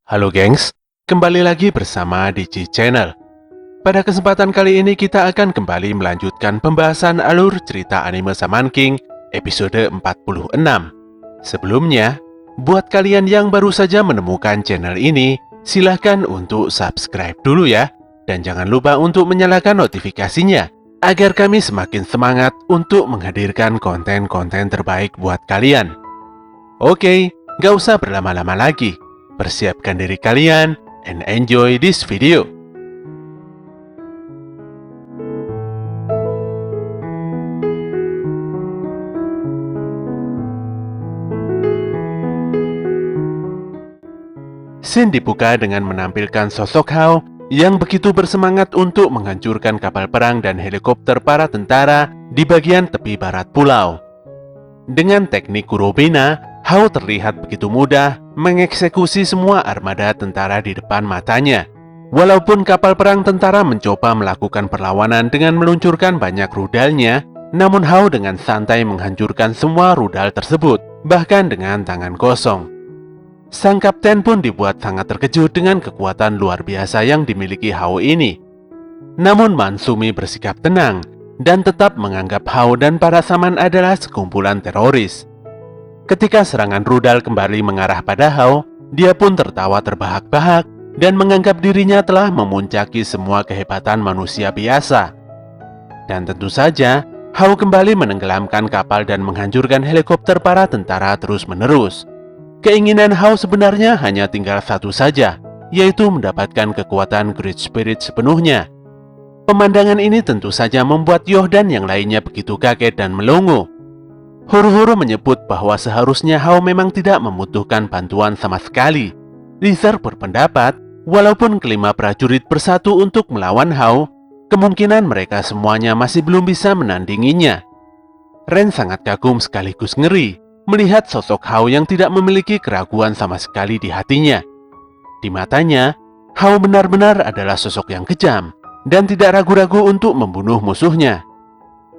Halo gengs, kembali lagi bersama Digi Channel. Pada kesempatan kali ini kita akan kembali melanjutkan pembahasan alur cerita anime Shaman King episode 46. Sebelumnya, buat kalian yang baru saja menemukan channel ini, silahkan untuk subscribe dulu ya. Dan jangan lupa untuk menyalakan notifikasinya, agar kami semakin semangat untuk menghadirkan konten-konten terbaik buat kalian. Oke, gak usah berlama-lama lagi. Persiapkan diri kalian and enjoy this video. Scene dibuka dengan menampilkan sosok Hao yang begitu bersemangat untuk menghancurkan kapal perang dan helikopter para tentara di bagian tepi barat pulau. Dengan teknik Kurobina, Hao terlihat begitu mudah mengeksekusi semua armada tentara di depan matanya. Walaupun kapal perang tentara mencoba melakukan perlawanan dengan meluncurkan banyak rudalnya, namun Hao dengan santai menghancurkan semua rudal tersebut, bahkan dengan tangan kosong. Sang kapten pun dibuat sangat terkejut dengan kekuatan luar biasa yang dimiliki Hao ini. Namun Mansumi bersikap tenang dan tetap menganggap Hao dan para saman adalah sekumpulan teroris. Ketika serangan rudal kembali mengarah pada Hao, dia pun tertawa terbahak-bahak dan menganggap dirinya telah memuncaki semua kehebatan manusia biasa. Dan tentu saja, Hao kembali menenggelamkan kapal dan menghancurkan helikopter para tentara terus-menerus. Keinginan Hao sebenarnya hanya tinggal satu saja, yaitu mendapatkan kekuatan Great Spirit sepenuhnya. Pemandangan ini tentu saja membuat Yoh dan yang lainnya begitu kaget dan melongo. Huru-huru menyebut bahwa seharusnya Hao memang tidak membutuhkan bantuan sama sekali. Lizard berpendapat, walaupun kelima prajurit bersatu untuk melawan Hao, kemungkinan mereka semuanya masih belum bisa menandinginya. Ren sangat kagum sekaligus ngeri melihat sosok Hao yang tidak memiliki keraguan sama sekali di hatinya. Di matanya, Hao benar-benar adalah sosok yang kejam dan tidak ragu-ragu untuk membunuh musuhnya.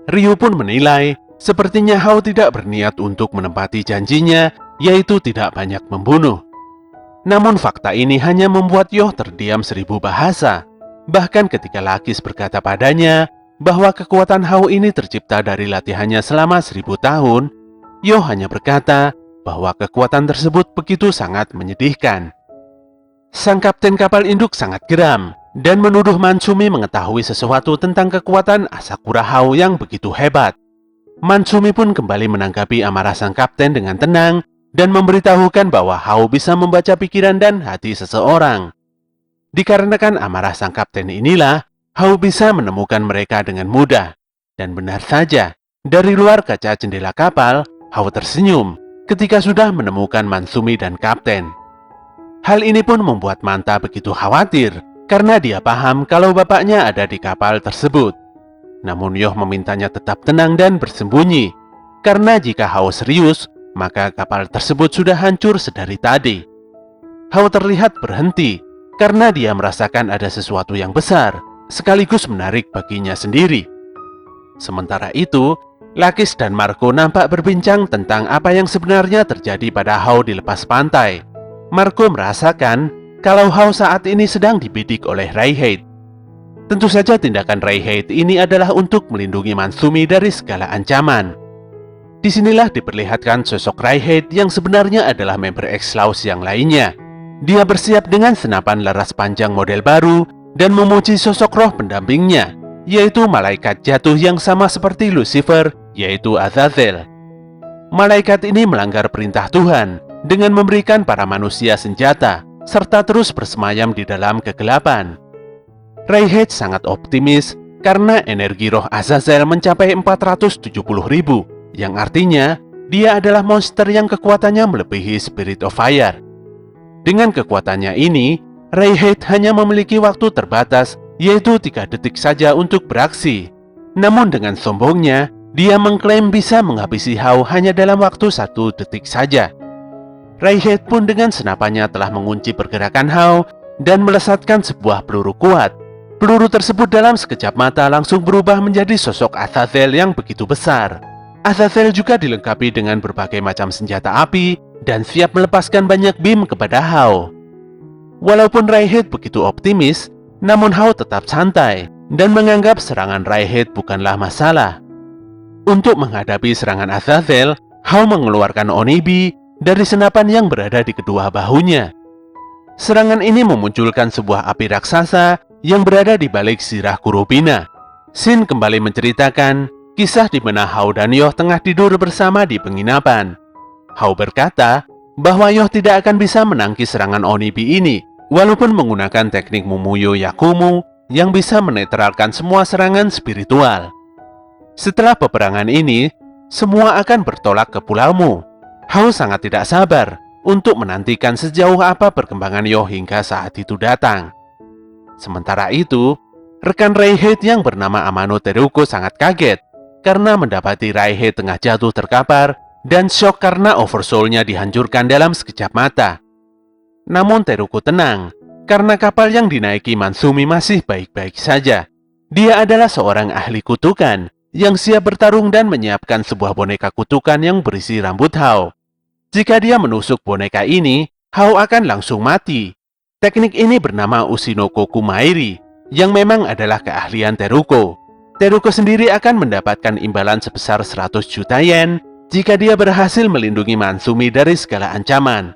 Ryu pun menilai, sepertinya Hao tidak berniat untuk menepati janjinya, yaitu tidak banyak membunuh. Namun fakta ini hanya membuat Yoh terdiam 1000 bahasa. Bahkan ketika Lakis berkata padanya bahwa kekuatan Hao ini tercipta dari latihannya selama 1000 tahun, Yoh hanya berkata bahwa kekuatan tersebut begitu sangat menyedihkan. Sang kapten kapal induk sangat geram dan menuduh Mansumi mengetahui sesuatu tentang kekuatan Asakura Hao yang begitu hebat. Mansumi pun kembali menanggapi amarah sang kapten dengan tenang dan memberitahukan bahwa Hao bisa membaca pikiran dan hati seseorang. Dikarenakan amarah sang kapten inilah, Hao bisa menemukan mereka dengan mudah. Dan benar saja, dari luar kaca jendela kapal, Hao tersenyum ketika sudah menemukan Mansumi dan kapten. Hal ini pun membuat Manta begitu khawatir karena dia paham kalau bapaknya ada di kapal tersebut. Namun Yoh memintanya tetap tenang dan bersembunyi, karena jika Hao serius, maka kapal tersebut sudah hancur sedari tadi. Hao terlihat berhenti karena dia merasakan ada sesuatu yang besar, sekaligus menarik baginya sendiri. Sementara itu, Lakis dan Marco nampak berbincang tentang apa yang sebenarnya terjadi pada Hao di lepas pantai. Marco merasakan kalau Hao saat ini sedang dibidik oleh Raiheid. Tentu saja tindakan Raiheid ini adalah untuk melindungi Mansumi dari segala ancaman. Disinilah diperlihatkan sosok Raiheid yang sebenarnya adalah member X-Laws yang lainnya. Dia bersiap dengan senapan laras panjang model baru dan memuji sosok roh pendampingnya, yaitu malaikat jatuh yang sama seperti Lucifer, yaitu Azazel. Malaikat ini melanggar perintah Tuhan dengan memberikan para manusia senjata, serta terus bersemayam di dalam kegelapan. Raiheid sangat optimis karena energi roh Azazel mencapai 470.000, yang artinya dia adalah monster yang kekuatannya melebihi Spirit of Fire. Dengan kekuatannya ini, Raiheid hanya memiliki waktu terbatas, yaitu 3 detik saja untuk beraksi. Namun dengan sombongnya, dia mengklaim bisa menghabisi Hao hanya dalam waktu 1 detik saja. Raiheid pun dengan senapannya telah mengunci pergerakan Hao dan melesatkan sebuah peluru kuat. Peluru tersebut dalam sekejap mata langsung berubah menjadi sosok Azazel yang begitu besar. Azazel juga dilengkapi dengan berbagai macam senjata api dan siap melepaskan banyak beam kepada Hao. Walaupun Raihed begitu optimis, namun Hao tetap santai dan menganggap serangan Raihed bukanlah masalah. Untuk menghadapi serangan Azazel, Hao mengeluarkan Onibi dari senapan yang berada di kedua bahunya. Serangan ini memunculkan sebuah api raksasa yang berada di balik sirah Kurobina. Shin kembali menceritakan kisah di mana Hao dan Yoh tengah tidur bersama di penginapan. Hao berkata bahwa Yoh tidak akan bisa menangkis serangan Onibi ini, walaupun menggunakan teknik Mumuyo Yakumu yang bisa menetralkan semua serangan spiritual. Setelah peperangan ini, semua akan bertolak ke pulaumu. Hao sangat tidak sabar untuk menantikan sejauh apa perkembangan Yoh hingga saat itu datang. Sementara itu, rekan Raihed yang bernama Amano Teruko sangat kaget karena mendapati Raihed tengah jatuh terkapar dan syok karena oversoul-nya dihancurkan dalam sekejap mata. Namun Teruko tenang karena kapal yang dinaiki Mansumi masih baik-baik saja. Dia adalah seorang ahli kutukan yang siap bertarung dan menyiapkan sebuah boneka kutukan yang berisi rambut Hao. Jika dia menusuk boneka ini, Hao akan langsung mati. Teknik ini bernama Ushinoko Kumairi, yang memang adalah keahlian Teruko. Teruko sendiri akan mendapatkan imbalan sebesar 100 juta yen jika dia berhasil melindungi Mansumi dari segala ancaman.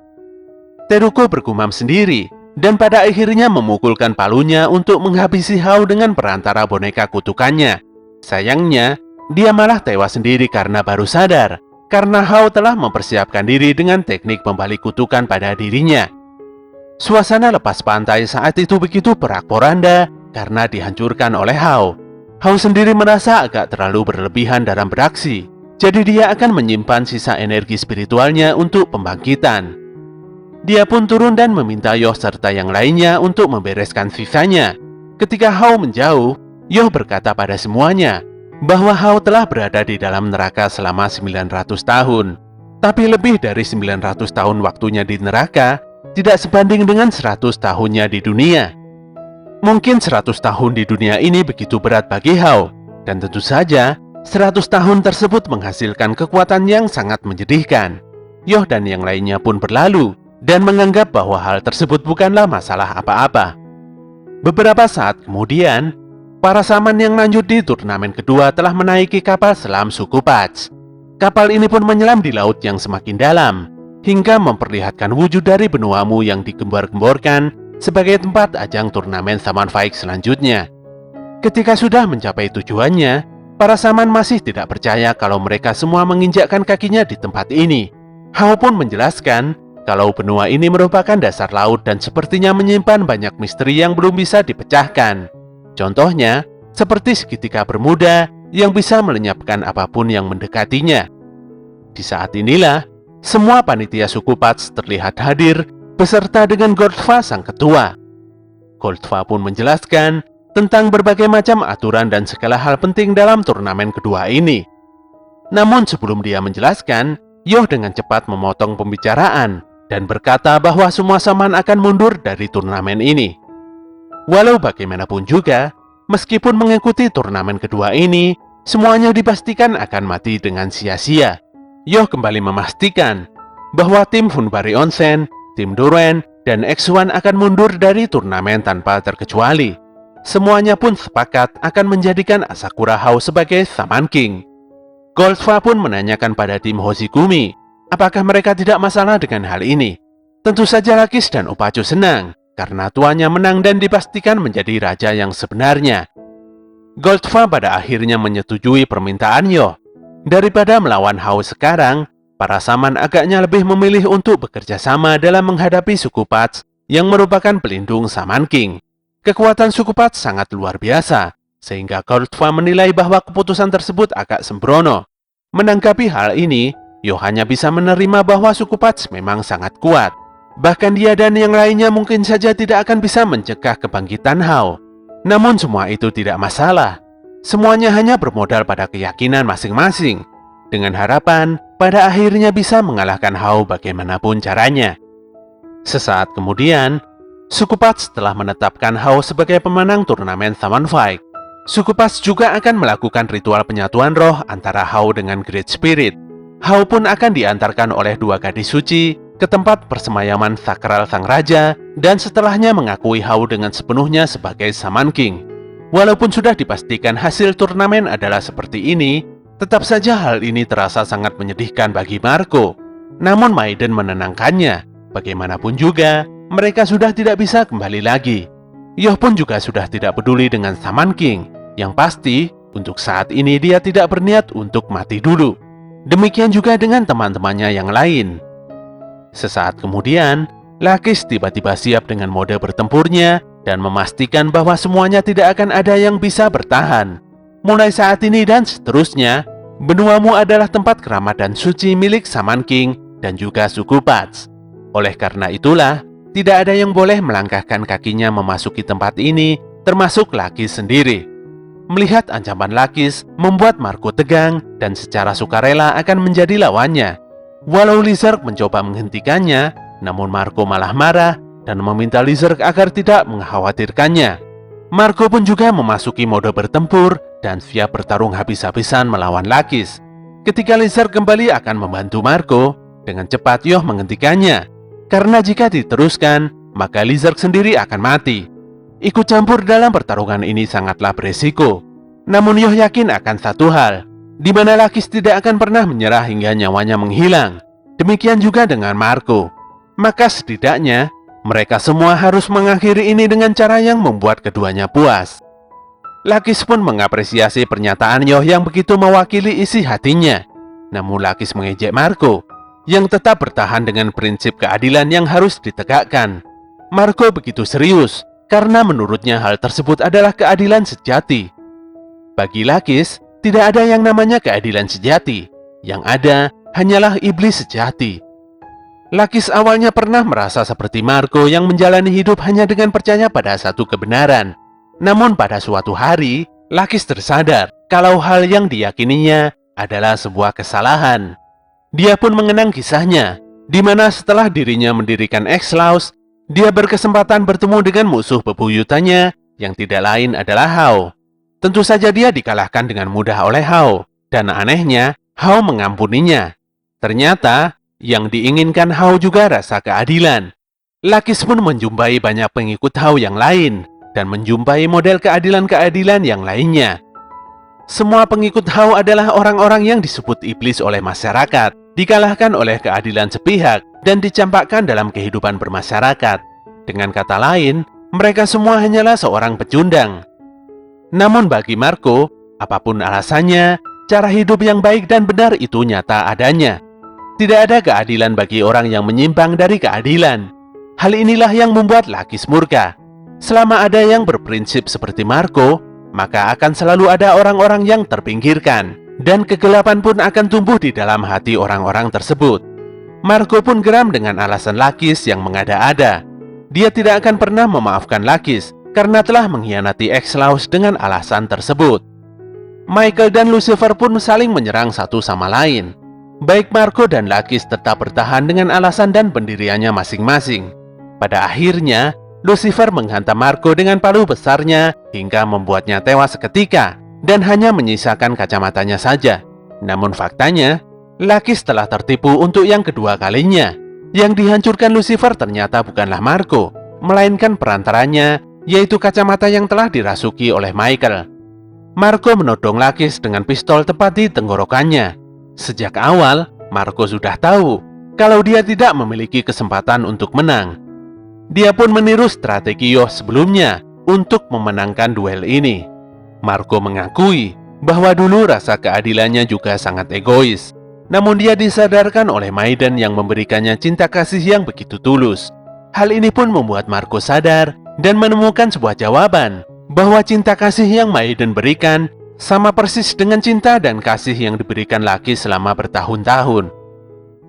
Teruko bergumam sendiri, dan pada akhirnya memukulkan palunya untuk menghabisi Hao dengan perantara boneka kutukannya. Sayangnya, dia malah tewas sendiri karena baru sadar, karena Hao telah mempersiapkan diri dengan teknik membalik kutukan pada dirinya. Suasana lepas pantai saat itu begitu porak-poranda karena dihancurkan oleh Hao. Hao sendiri merasa agak terlalu berlebihan dalam beraksi, jadi dia akan menyimpan sisa energi spiritualnya untuk pembangkitan. Dia pun turun dan meminta Yoh serta yang lainnya untuk membereskan sisanya. Ketika Hao menjauh, Yoh berkata pada semuanya bahwa Hao telah berada di dalam neraka selama 900 tahun. Tapi lebih dari 900 tahun waktunya di neraka tidak sebanding dengan 100 tahunnya di dunia. Mungkin 100 tahun di dunia ini begitu berat bagi Hao, dan tentu saja 100 tahun tersebut menghasilkan kekuatan yang sangat menyedihkan. Yoh dan yang lainnya pun berlalu dan menganggap bahwa hal tersebut bukanlah masalah apa-apa. Beberapa saat kemudian, para saman yang lanjut di turnamen kedua telah menaiki kapal selam suku Pats. Kapal ini pun menyelam di laut yang semakin dalam, hingga memperlihatkan wujud dari benuamu yang digembar-gemborkan sebagai tempat ajang turnamen Saman Fight selanjutnya. Ketika sudah mencapai tujuannya, para saman masih tidak percaya kalau mereka semua menginjakkan kakinya di tempat ini. Hao pun menjelaskan kalau benua ini merupakan dasar laut dan sepertinya menyimpan banyak misteri yang belum bisa dipecahkan. Contohnya, seperti segitiga Bermuda yang bisa melenyapkan apapun yang mendekatinya. Di saat inilah, semua panitia suku Pats terlihat hadir beserta dengan Goldfa sang ketua. Goldfa pun menjelaskan tentang berbagai macam aturan dan segala hal penting dalam turnamen kedua ini. Namun sebelum dia menjelaskan, Yoh dengan cepat memotong pembicaraan dan berkata bahwa semua saman akan mundur dari turnamen ini. Walau bagaimanapun juga, meskipun mengikuti turnamen kedua ini, semuanya dipastikan akan mati dengan sia-sia. Yoh kembali memastikan bahwa tim Funbari Onsen, tim Doren, dan X1 akan mundur dari turnamen tanpa terkecuali. Semuanya pun sepakat akan menjadikan Asakura Hao sebagai Saman King. Goldfa pun menanyakan pada tim Hoshigumi, apakah mereka tidak masalah dengan hal ini. Tentu saja Lakis dan Opacu senang, karena tuannya menang dan dipastikan menjadi raja yang sebenarnya. Goldfa pada akhirnya menyetujui permintaan Yoh. Daripada melawan Hao sekarang, para saman agaknya lebih memilih untuk bekerja sama dalam menghadapi suku Pats yang merupakan pelindung Saman King. Kekuatan suku Pats sangat luar biasa, sehingga Goldfa menilai bahwa keputusan tersebut agak sembrono. Menanggapi hal ini, Yoh hanya bisa menerima bahwa suku Pats memang sangat kuat. Bahkan dia dan yang lainnya mungkin saja tidak akan bisa mencegah kebangkitan Hao. Namun semua itu tidak masalah. Semuanya hanya bermodal pada keyakinan masing-masing, dengan harapan pada akhirnya bisa mengalahkan Hao bagaimanapun caranya. Sesaat kemudian, suku Pats telah menetapkan Hao sebagai pemenang turnamen Saman Fight. Suku Pats juga akan melakukan ritual penyatuan roh antara Hao dengan Great Spirit. Hao pun akan diantarkan oleh dua gadis suci ke tempat persemayaman sakral sang raja, dan setelahnya mengakui Hao dengan sepenuhnya sebagai Shaman King. Walaupun sudah dipastikan hasil turnamen adalah seperti ini, tetap saja hal ini terasa sangat menyedihkan bagi Marco. Namun Maiden menenangkannya. Bagaimanapun juga, mereka sudah tidak bisa kembali lagi. Yoh pun juga sudah tidak peduli dengan Shaman King. Yang pasti, untuk saat ini dia tidak berniat untuk mati dulu. Demikian juga dengan teman-temannya yang lain. Sesaat kemudian, Lakis tiba-tiba siap dengan mode bertempurnya dan memastikan bahwa semuanya tidak akan ada yang bisa bertahan. Mulai saat ini dan seterusnya, benuamu adalah tempat keramat dan suci milik Shaman King dan juga suku Pats. Oleh karena itulah, tidak ada yang boleh melangkahkan kakinya memasuki tempat ini, termasuk Lakis sendiri. Melihat ancaman Lakis membuat Marco tegang dan secara sukarela akan menjadi lawannya. Walau Lizard mencoba menghentikannya, namun Marco malah marah dan meminta Lizard agar tidak mengkhawatirkannya. Marco pun juga memasuki mode bertempur dan siap bertarung habis-habisan melawan Lakis. Ketika Lizard kembali akan membantu Marco, dengan cepat Yoh menghentikannya. Karena jika diteruskan, maka Lizard sendiri akan mati. Ikut campur dalam pertarungan ini sangatlah beresiko. Namun Yoh yakin akan satu hal, di mana Lakis tidak akan pernah menyerah hingga nyawanya menghilang. Demikian juga dengan Marco. Maka setidaknya, mereka semua harus mengakhiri ini dengan cara yang membuat keduanya puas. Lakis pun mengapresiasi pernyataan Yoh yang begitu mewakili isi hatinya. Namun Lakis mengejek Marco, yang tetap bertahan dengan prinsip keadilan yang harus ditegakkan. Marco begitu serius, karena menurutnya hal tersebut adalah keadilan sejati. Bagi Lakis, tidak ada yang namanya keadilan sejati. Yang ada hanyalah iblis sejati. Lakis awalnya pernah merasa seperti Marco yang menjalani hidup hanya dengan percaya pada satu kebenaran. Namun pada suatu hari, Lakis tersadar kalau hal yang diyakininya adalah sebuah kesalahan. Dia pun mengenang kisahnya, di mana setelah dirinya mendirikan X-Laws, dia berkesempatan bertemu dengan musuh bebuyutannya yang tidak lain adalah Hao. Tentu saja dia dikalahkan dengan mudah oleh Hao, dan anehnya, Hao mengampuninya. Ternyata, yang diinginkan Hao juga rasa keadilan. Lakis pun menjumpai banyak pengikut Hao yang lain, dan menjumpai model keadilan-keadilan yang lainnya. Semua pengikut Hao adalah orang-orang yang disebut iblis oleh masyarakat, dikalahkan oleh keadilan sepihak, dan dicampakkan dalam kehidupan bermasyarakat. Dengan kata lain, mereka semua hanyalah seorang pecundang. Namun bagi Marco, apapun alasannya, cara hidup yang baik dan benar itu nyata adanya. Tidak ada keadilan bagi orang yang menyimpang dari keadilan. Hal inilah yang membuat Lakis murka. Selama ada yang berprinsip seperti Marco, maka akan selalu ada orang-orang yang terpinggirkan, dan kegelapan pun akan tumbuh di dalam hati orang-orang tersebut. Marco pun geram dengan alasan Lakis yang mengada-ada. Dia tidak akan pernah memaafkan Lakis karena telah mengkhianati X-Laws dengan alasan tersebut. Michael dan Lucifer pun saling menyerang satu sama lain. Baik Marco dan Lakis tetap bertahan dengan alasan dan pendiriannya masing-masing. Pada akhirnya, Lucifer menghantam Marco dengan palu besarnya hingga membuatnya tewas seketika dan hanya menyisakan kacamatanya saja. Namun faktanya, Lakis telah tertipu untuk yang kedua kalinya. Yang dihancurkan Lucifer ternyata bukanlah Marco, melainkan perantaranya, yaitu kacamata yang telah dirasuki oleh Michael. Marco menodong Lakis dengan pistol tepat di tenggorokannya. Sejak awal, Marco sudah tahu kalau dia tidak memiliki kesempatan untuk menang. Dia pun meniru strategi Yoh sebelumnya untuk memenangkan duel ini. Marco mengakui bahwa dulu rasa keadilannya juga sangat egois. Namun dia disadarkan oleh Maiden yang memberikannya cinta kasih yang begitu tulus. Hal ini pun membuat Marco sadar dan menemukan sebuah jawaban bahwa cinta kasih yang Maiden berikan sama persis dengan cinta dan kasih yang diberikan Lakis selama bertahun-tahun.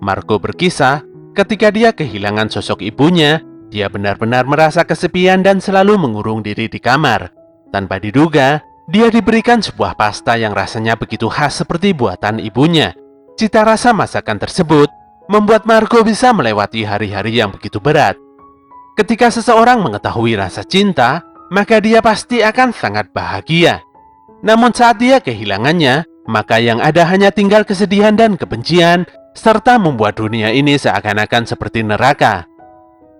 Marco berkisah, ketika dia kehilangan sosok ibunya, dia benar-benar merasa kesepian dan selalu mengurung diri di kamar. Tanpa diduga, dia diberikan sebuah pasta yang rasanya begitu khas seperti buatan ibunya. Cita rasa masakan tersebut membuat Marco bisa melewati hari-hari yang begitu berat. Ketika seseorang mengetahui rasa cinta, maka dia pasti akan sangat bahagia. Namun saat dia kehilangannya, maka yang ada hanya tinggal kesedihan dan kebencian, serta membuat dunia ini seakan-akan seperti neraka.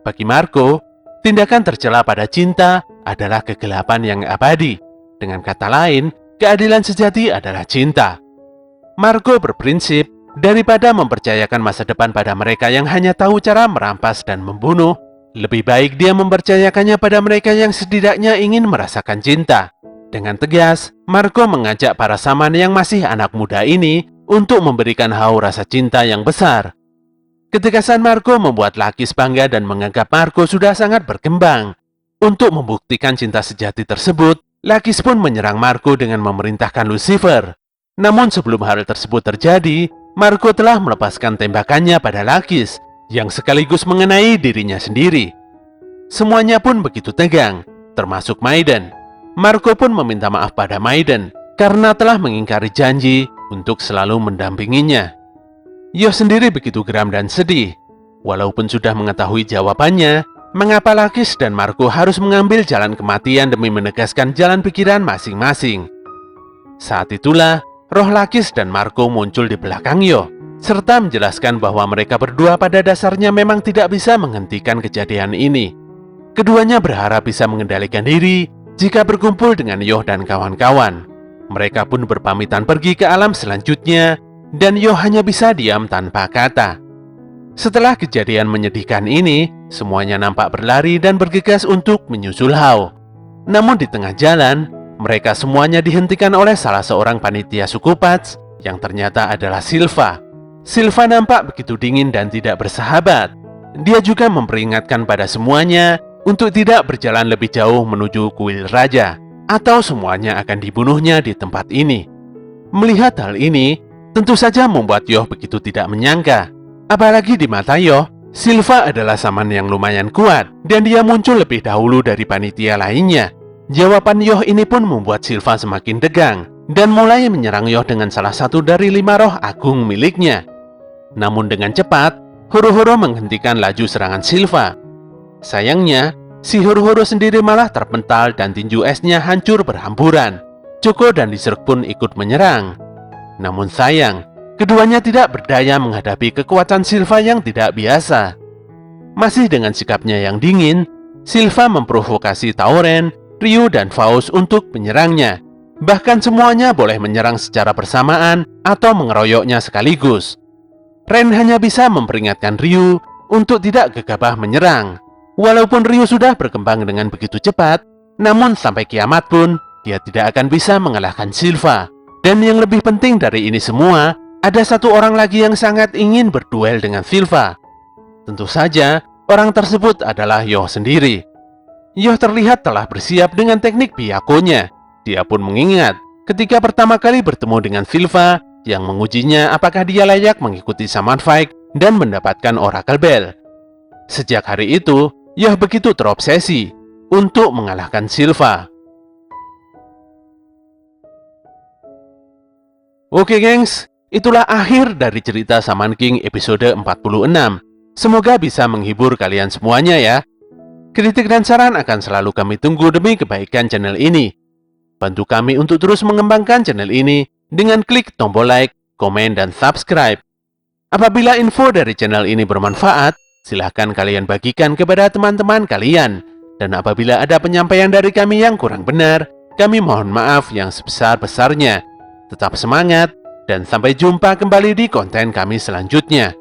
Bagi Marco, tindakan tercela pada cinta adalah kegelapan yang abadi. Dengan kata lain, keadilan sejati adalah cinta. Marco berprinsip, daripada mempercayakan masa depan pada mereka yang hanya tahu cara merampas dan membunuh, lebih baik dia mempercayakannya pada mereka yang setidaknya ingin merasakan cinta. Dengan tegas, Marco mengajak para saman yang masih anak muda ini untuk memberikan haus rasa cinta yang besar. Ketegasan Marco membuat Lakis bangga dan menganggap Marco sudah sangat berkembang. Untuk membuktikan cinta sejati tersebut, Lakis pun menyerang Marco dengan memerintahkan Lucifer. Namun sebelum hal tersebut terjadi, Marco telah melepaskan tembakannya pada Lakis, yang sekaligus mengenai dirinya sendiri. Semuanya pun begitu tegang, termasuk Maiden. Marco pun meminta maaf pada Maiden karena telah mengingkari janji untuk selalu mendampinginya. Yoh sendiri begitu geram dan sedih. Walaupun sudah mengetahui jawabannya, mengapa Lakis dan Marco harus mengambil jalan kematian demi menegaskan jalan pikiran masing-masing. Saat itulah, roh Lakis dan Marco muncul di belakang Yoh, serta menjelaskan bahwa mereka berdua pada dasarnya memang tidak bisa menghentikan kejadian ini. Keduanya berharap bisa mengendalikan diri jika berkumpul dengan Yoh dan kawan-kawan. Mereka pun berpamitan pergi ke alam selanjutnya, dan Yoh hanya bisa diam tanpa kata. Setelah kejadian menyedihkan ini, semuanya nampak berlari dan bergegas untuk menyusul Hao. Namun di tengah jalan, mereka semuanya dihentikan oleh salah seorang panitia suku Pats yang ternyata adalah Silva. Silva nampak begitu dingin dan tidak bersahabat. Dia juga memperingatkan pada semuanya untuk tidak berjalan lebih jauh menuju kuil raja, atau semuanya akan dibunuhnya di tempat ini. Melihat hal ini, tentu saja membuat Yoh begitu tidak menyangka. Apalagi di mata Yoh, Silva adalah saman yang lumayan kuat, dan dia muncul lebih dahulu dari panitia lainnya. Jawaban Yoh ini pun membuat Silva semakin tegang, dan mulai menyerang Yoh dengan salah satu dari 5 roh agung miliknya. Namun dengan cepat, Horo-Horo menghentikan laju serangan Silva. Sayangnya, si Horo-Horo sendiri malah terpental dan tinju esnya hancur berhamburan. Choco dan Lizard pun ikut menyerang. Namun sayang, keduanya tidak berdaya menghadapi kekuatan Silva yang tidak biasa. Masih dengan sikapnya yang dingin, Silva memprovokasi Tauren, Ryu, dan Faust untuk menyerangnya. Bahkan semuanya boleh menyerang secara bersamaan atau mengeroyoknya sekaligus. Ren hanya bisa memperingatkan Ryu untuk tidak gegabah menyerang. Walaupun Ryu sudah berkembang dengan begitu cepat, namun sampai kiamat pun dia tidak akan bisa mengalahkan Silva. Dan yang lebih penting dari ini semua, ada satu orang lagi yang sangat ingin berduel dengan Silva. Tentu saja, orang tersebut adalah Yoh sendiri. Yoh terlihat telah bersiap dengan teknik Byakunya. Dia pun mengingat ketika pertama kali bertemu dengan Silva yang mengujinya apakah dia layak mengikuti Summon Fight dan mendapatkan Oracle Bell. Sejak hari itu, Yoh begitu terobsesi untuk mengalahkan Silva. Oke gengs, itulah akhir dari cerita Shaman King episode 46. Semoga bisa menghibur kalian semuanya ya. Kritik dan saran akan selalu kami tunggu demi kebaikan channel ini. Bantu kami untuk terus mengembangkan channel ini dengan klik tombol like, komen, dan subscribe. Apabila info dari channel ini bermanfaat, silahkan kalian bagikan kepada teman-teman kalian. Dan apabila ada penyampaian dari kami yang kurang benar, kami mohon maaf yang sebesar-besarnya. Tetap semangat, dan sampai jumpa kembali di konten kami selanjutnya.